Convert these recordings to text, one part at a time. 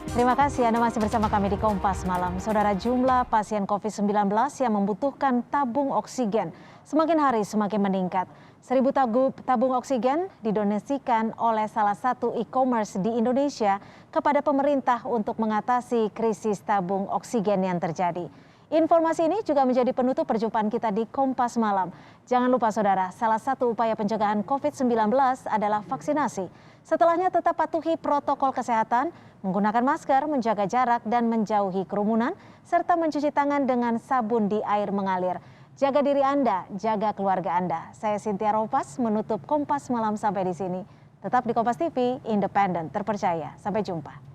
Terima kasih Anda masih bersama kami di Kompas Malam. Saudara, jumlah pasien COVID-19 yang membutuhkan tabung oksigen semakin hari semakin meningkat. 1.000 tabung oksigen didonasikan oleh salah satu e-commerce di Indonesia kepada pemerintah untuk mengatasi krisis tabung oksigen yang terjadi. Informasi ini juga menjadi penutup perjumpaan kita di Kompas Malam. Jangan lupa saudara, salah satu upaya pencegahan COVID-19 adalah vaksinasi. Setelahnya tetap patuhi protokol kesehatan, menggunakan masker, menjaga jarak dan menjauhi kerumunan, serta mencuci tangan dengan sabun di air mengalir. Jaga diri Anda, jaga keluarga Anda. Saya Cynthia Ropas menutup Kompas Malam sampai di sini. Tetap di Kompas TV, independen, terpercaya. Sampai jumpa.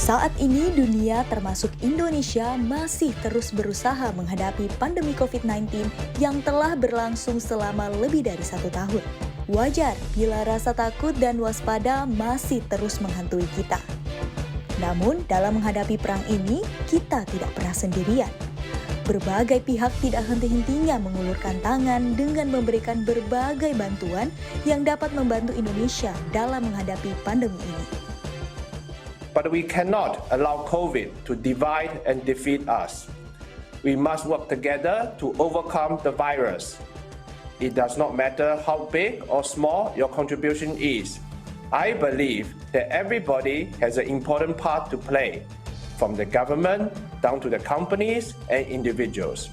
Saat ini dunia termasuk Indonesia masih terus berusaha menghadapi pandemi COVID-19 yang telah berlangsung selama lebih dari 1 tahun. Wajar bila rasa takut dan waspada masih terus menghantui kita. Namun dalam menghadapi perang ini kita tidak pernah sendirian. Berbagai pihak tidak henti-hentinya mengulurkan tangan dengan memberikan berbagai bantuan yang dapat membantu Indonesia dalam menghadapi pandemi ini. But we cannot allow COVID to divide and defeat us. We must work together to overcome the virus. It does not matter how big or small your contribution is. I believe that everybody has an important part to play, from the government down to the companies and individuals.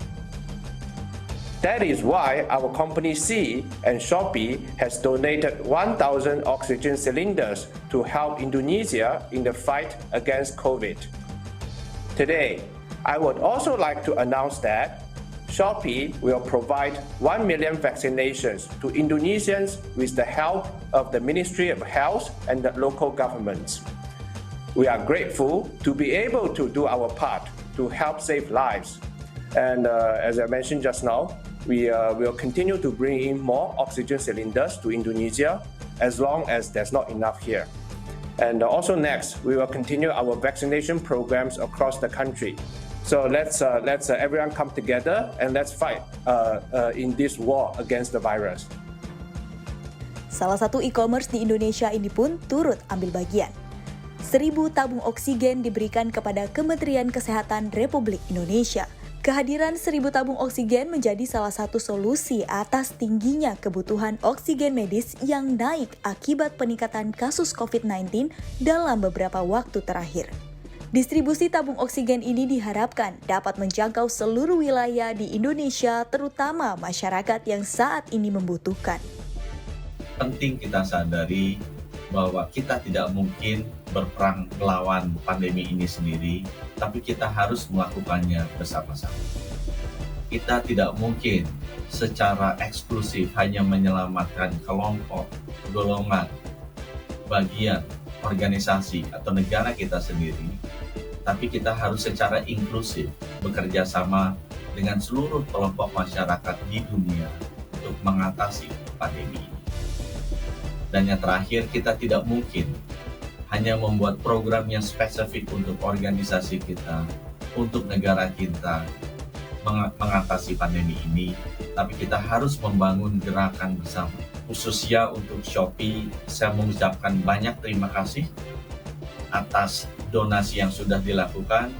That is why our company C and Shopee has donated 1,000 oxygen cylinders to help Indonesia in the fight against COVID. Today, I would also like to announce that Shopee will provide 1 million vaccinations to Indonesians with the help of the Ministry of Health and the local governments. We are grateful to be able to do our part to help save lives. And as I mentioned just now, we will continue to bring in more oxygen cylinders to Indonesia as long as there's not enough here. And also next, we will continue our vaccination programs across the country. So let's everyone come together and let's fight in this war against the virus. Salah satu e-commerce di Indonesia ini pun turut ambil bagian. 1.000 tabung oksigen diberikan kepada Kementerian Kesehatan Republik Indonesia. Kehadiran 1.000 tabung oksigen menjadi salah satu solusi atas tingginya kebutuhan oksigen medis yang naik akibat peningkatan kasus COVID-19 dalam beberapa waktu terakhir. Distribusi tabung oksigen ini diharapkan dapat menjangkau seluruh wilayah di Indonesia, terutama masyarakat yang saat ini membutuhkan. Penting kita sadari bahwa kita tidak mungkin berperang melawan pandemi ini sendiri, tapi kita harus melakukannya bersama-sama. Kita tidak mungkin secara eksklusif hanya menyelamatkan kelompok, golongan, bagian, organisasi, atau negara kita sendiri, tapi kita harus secara inklusif bekerja sama dengan seluruh kelompok masyarakat di dunia untuk mengatasi pandemi ini. Dan yang terakhir, kita tidak mungkin hanya membuat program yang spesifik untuk organisasi kita, untuk negara kita, mengatasi pandemi ini, tapi kita harus membangun gerakan bersama. Khususnya untuk Shopee, saya mengucapkan banyak terima kasih atas donasi yang sudah dilakukan.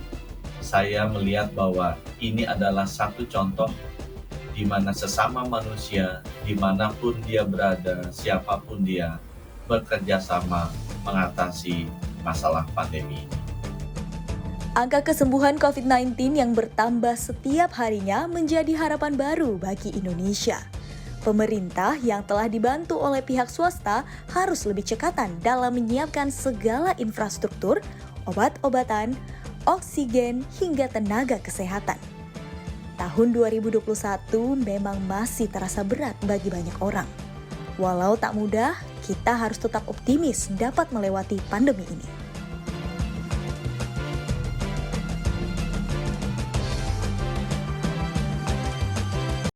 Saya melihat bahwa ini adalah satu contoh di mana sesama manusia, dimanapun dia berada, siapapun dia, bekerja sama mengatasi masalah pandemi ini. Angka kesembuhan COVID-19 yang bertambah setiap harinya menjadi harapan baru bagi Indonesia. Pemerintah yang telah dibantu oleh pihak swasta harus lebih cekatan dalam menyiapkan segala infrastruktur, obat-obatan, oksigen, hingga tenaga kesehatan. Tahun 2021 memang masih terasa berat bagi banyak orang. Walau tak mudah, kita harus tetap optimis dapat melewati pandemi ini.